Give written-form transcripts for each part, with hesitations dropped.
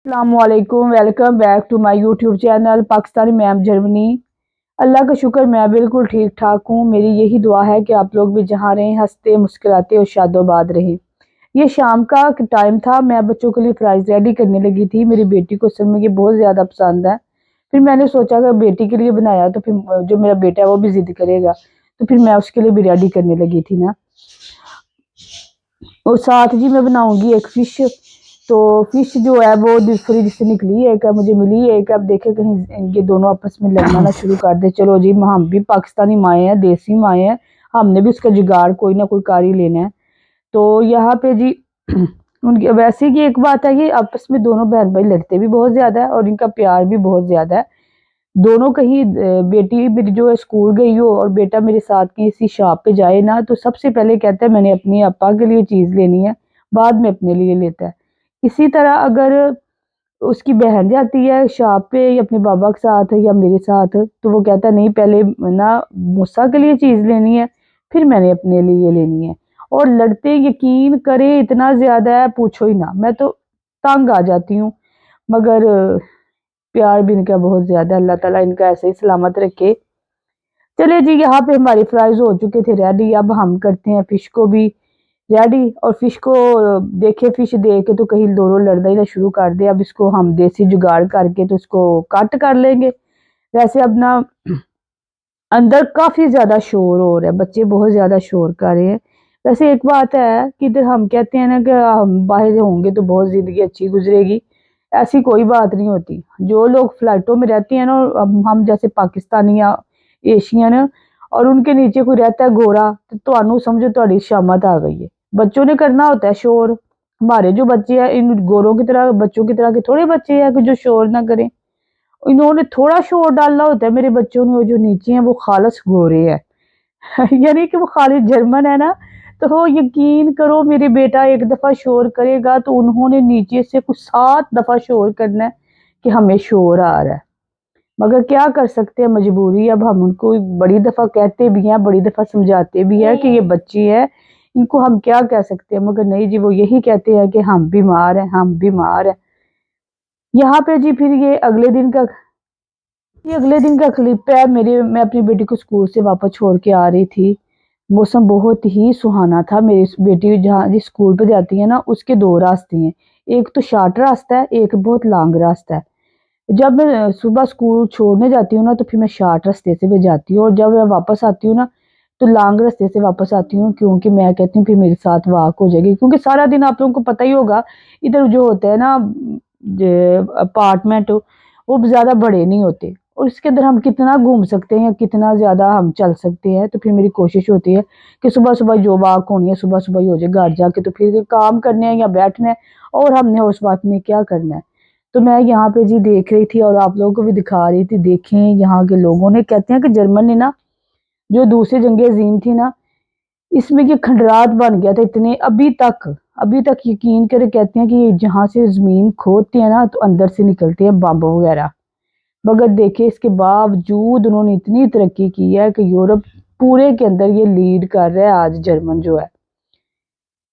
अस्सलामुअलैकुम, welcome back to my YouTube channel Pakistani ma'am Germany. अल्लाह का शुक्र मैं बिल्कुल ठीक ठाक हूँ। मेरी यही दुआ है कि आप लोग भी जहाँ रहें हंसते मुस्कुराते और शादोबाद रहें। ये शाम का टाइम था, मैं बच्चों के लिए फ्राइज रेडी करने लगी थी। मेरी बेटी को असल में ये बहुत ज़्यादा पसंद है। फिर मैंने सोचा कि बेटी के लिए बनाया तो फिर जो मेरा बेटा है वो भी ज़िद करेगा, तो फिर मैं उसके लिए भी रेडी करने लगी थी ना। और साथ जी मैं बनाऊंगी एक फ़िश। तो फिश जो है वो फ्रिज से निकली है, क्या मुझे मिली है कि अब देखे कहीं ये दोनों आपस में लड़ना ना शुरू कर दे। चलो जी, हम भी पाकिस्तानी माए हैं, देसी माए हैं, हमने भी उसका जुगाड़ कोई ना कोई कार ही लेना है। तो यहाँ पे जी उनकी वैसे ही एक बात है, ये आपस में दोनों बहन भाई लड़ते भी बहुत ज्यादा है और इनका प्यार भी बहुत ज्यादा है। दोनों कहीं बेटी मेरी जो है स्कूल गई हो और बेटा मेरे साथ किसी शॉप पे जाए ना, तो सबसे पहले कहता है मैंने अपनी अपा के लिए चीज लेनी है, बाद में अपने लिए लेता है। इसी तरह अगर उसकी बहन जाती है शॉप पे या अपने बाबा के साथ या मेरे साथ, तो वो कहता नहीं पहले ना मूसा के लिए चीज़ लेनी है, फिर मैंने अपने लिए लेनी है। और लड़ते यकीन करे इतना ज़्यादा है, पूछो ही ना, मैं तो तंग आ जाती हूँ। मगर प्यार भी इनका बहुत ज़्यादा, अल्लाह ताला इनका ऐसे ही सलामत रखे। चले जी, यहाँ पे हमारे फ्राइज हो चुके थे रेडी, अब हम करते हैं फिश को भी रेडी। और फिश को देखे, फिश देख के तो कहीं दोनों लड़ना ही ना शुरू कर दे। अब इसको हम देसी जुगाड़ करके तो इसको कट कर लेंगे। वैसे अब ना अंदर काफी ज्यादा शोर हो रहा है, बच्चे बहुत ज्यादा शोर कर रहे हैं। वैसे एक बात है कि इधर हम कहते हैं ना कि हम बाहर होंगे तो बहुत जिंदगी अच्छी गुजरेगी, ऐसी कोई बात नहीं होती। जो लोग फ्लैटों में रहते हैं ना, हम जैसे पाकिस्तानी या एशियन, और उनके नीचे कोई रहता है गोरा, तो ਤੁਹਾਨੂੰ समझो ਤੁਹਾਡੀ शामत आ गई है। बच्चों ने करना होता है शोर। हमारे जो बच्चे हैं इन गोरों की तरह, बच्चों की तरह के थोड़े बच्चे हैं कि जो शोर ना करें। इन्होंने थोड़ा शोर डालना होता है मेरे बच्चों ने, वो जो नीचे हैं वो खालस गोरे हैं यानी कि वो खालिद जर्मन है ना। तो वो यकीन करो, मेरे बेटा एक दफा शोर करेगा तो उन्होंने नीचे से कुछ 7 दफा शोर करना है कि हमें शोर आ रहा है। मगर क्या कर सकते हैं, मजबूरी। अब हम उनको बड़ी दफा कहते भी हैं, बड़ी दफा समझाते भी हैं कि ये बच्ची है, इनको हम क्या कह सकते हैं। मगर नहीं जी, वो यही कहते हैं कि हम बीमार हैं, हम बीमार हैं। यहाँ पे जी फिर ये अगले दिन का क्लिप है मेरे। मैं अपनी बेटी को स्कूल से वापस छोड़ के आ रही थी। मौसम बहुत ही सुहाना था। मेरी बेटी जहाँ जिस स्कूल पे जाती है ना, उसके 2 रास्ते हैं। एक तो शॉर्ट रास्ता है, एक बहुत लॉन्ग रास्ता है। जब मैं सुबह स्कूल छोड़ने जाती हूँ ना, तो फिर मैं शॉर्ट रास्ते से भी जाती हूँ, और जब मैं वापस आती हूँ ना, तो लॉन्ग रास्ते से वापस आती हूँ, क्योंकि मैं कहती हूँ फिर मेरे साथ वॉक हो जाएगी। क्योंकि सारा दिन आप लोगों को पता ही होगा, इधर जो होता है ना अपार्टमेंट, वो ज़्यादा बड़े नहीं होते, और इसके अंदर हम कितना घूम सकते हैं, कितना ज़्यादा हम चल सकते हैं। तो फिर मेरी कोशिश होती है कि सुबह सुबह जो वॉक होनी है सुबह सुबह ही हो जाए, घर जाके तो फिर काम करने हैं या बैठना है, और हमने उस वक्त में क्या करना है। तो मैं यहाँ पे जी देख रही थी और आप लोगों को भी दिखा रही थी। देखें, यहाँ के लोगों ने, कहते हैं कि जर्मन ने ना, जो दूसरी जंग अजीम थी ना, इसमें ये खंडरात बन गया था इतने। अभी तक यकीन करे, कहते हैं कि जहाँ से जमीन खोदते हैं ना, तो अंदर से निकलते हैं बम वगैरह। मगर देखे, इसके बावजूद उन्होंने इतनी तरक्की की है कि यूरोप पूरे के अंदर ये लीड कर रहा है आज जर्मन जो है।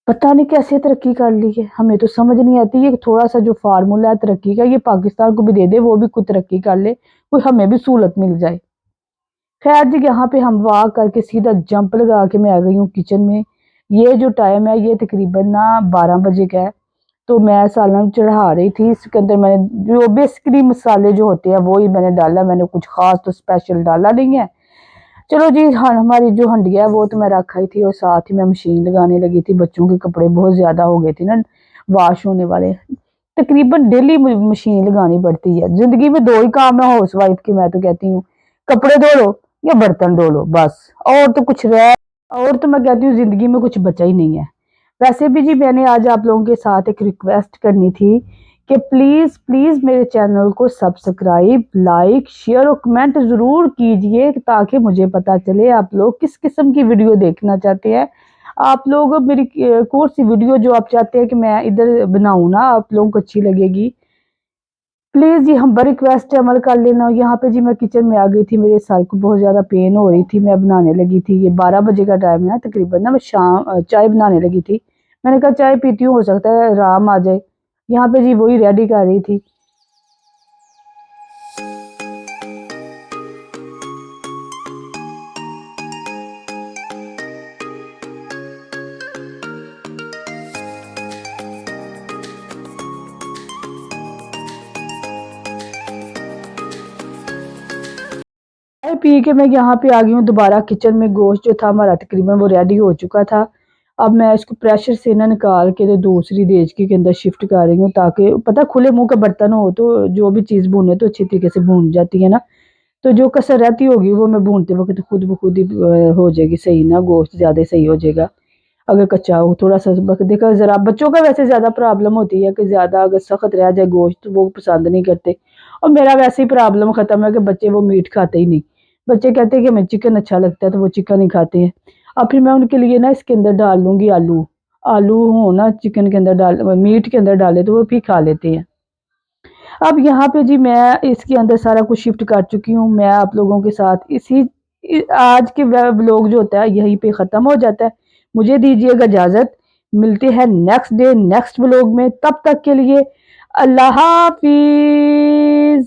पता नहीं कैसे तरक्की कर ली है, हमें तो समझ नहीं आती। ये थोड़ा सा जो फार्मूला है तरक्की का, ये पाकिस्तान को भी दे दे, वो भी कुछ तरक्की कर ले, कोई हमें भी सहूलत मिल जाए। खैर जी, यहाँ पे हम वॉक करके सीधा जंप लगा के मैं आ गई हूँ किचन में। ये जो टाइम है ये तकरीबन ना 12 बजे का है। तो मैं सालन चढ़ा रही थी, इसके अंदर मैंने जो बेसिकली मसाले जो होते हैं वो ही मैंने डाला। मैंने कुछ खास तो स्पेशल डाला नहीं है। चलो जी, हाँ, हमारी जो हंडिया है वो तो मैं रखा ही थी, और साथ ही मैं मशीन लगाने लगी थी। बच्चों के कपड़े बहुत ज्यादा हो गए थे ना वाश होने वाले। तकरीबन डेली मशीन लगानी पड़ती है। जिंदगी में 2 ही काम है हाउस वाइफ की, मैं तो कहती हूँ, कपड़े धो लो या बर्तन धो लो, बस। और तो मैं कहती हूँ जिंदगी में कुछ बचा ही नहीं है। वैसे भी जी, मैंने आज आप लोगों के साथ एक रिक्वेस्ट करनी थी कि प्लीज प्लीज मेरे चैनल को सब्सक्राइब, लाइक, शेयर और कमेंट जरूर कीजिए, ताकि मुझे पता चले आप लोग किस किस्म की वीडियो देखना चाहते हैं। आप लोग मेरी कौन सी वीडियो जो आप चाहते हैं कि मैं इधर बनाऊं ना, आप लोगों को अच्छी लगेगी, प्लीज जी हम रिक्वेस्ट अमल कर लेना। यहाँ पे जी मैं किचन में आ गई थी, मेरे सर को बहुत ज्यादा पेन हो रही थी, मैं बनाने लगी थी। ये 12 बजे का टाइम है तकरीबन ना, मैं शाम चाय बनाने लगी थी। मैंने कहा चाय पीती हूँ, हो सकता है आराम आ जाए। यहाँ पे जी वही रेडी कर रही थी। चाय पी के मैं यहाँ पे आ गई हूँ दोबारा किचन में। गोश्त जो था हमारा तकरीबन वो रेडी हो चुका था। अब मैं इसको प्रेशर से ना निकाल के तो दूसरी देचकी के अंदर शिफ्ट कर रही हूँ, ताकि पता खुले मुंह का बर्तन हो तो जो भी चीज़ भूने तो अच्छी तरीके से भून जाती है ना। तो जो कसर रहती होगी वो मैं भूनते वक्त खुद ब खुद ही हो जाएगी सही ना, गोश्त ज़्यादा सही हो जाएगा। अगर कच्चा हो थोड़ा सा देखा ज़रा, बच्चों का वैसे ज़्यादा प्रॉब्लम होती है कि ज़्यादा अगर सख्त रह जाए गोश्त तो वो पसंद नहीं करते। और मेरा वैसे ही प्रॉब्लम ख़त्म है कि बच्चे वो मीट खाते ही नहीं। बच्चे कहते हैं कि हमें चिकन अच्छा लगता है तो वो चिकन ही खाते हैं। अब फिर मैं उनके लिए ना इसके अंदर डाल लूँगी आलू। आलू हो ना चिकन के अंदर डाल, मीट के अंदर डाले तो वो भी खा लेते हैं। अब यहाँ पे जी मैं इसके अंदर सारा कुछ शिफ्ट कर चुकी हूँ। मैं आप लोगों के साथ आज के व्लॉग जो होता है यहीं पे ख़त्म हो जाता है। मुझे दीजिएगा इजाज़त, मिलते हैं नेक्स्ट डे नेक्स्ट व्लॉग में। तब तक के लिए अल्लाह हाफिज़।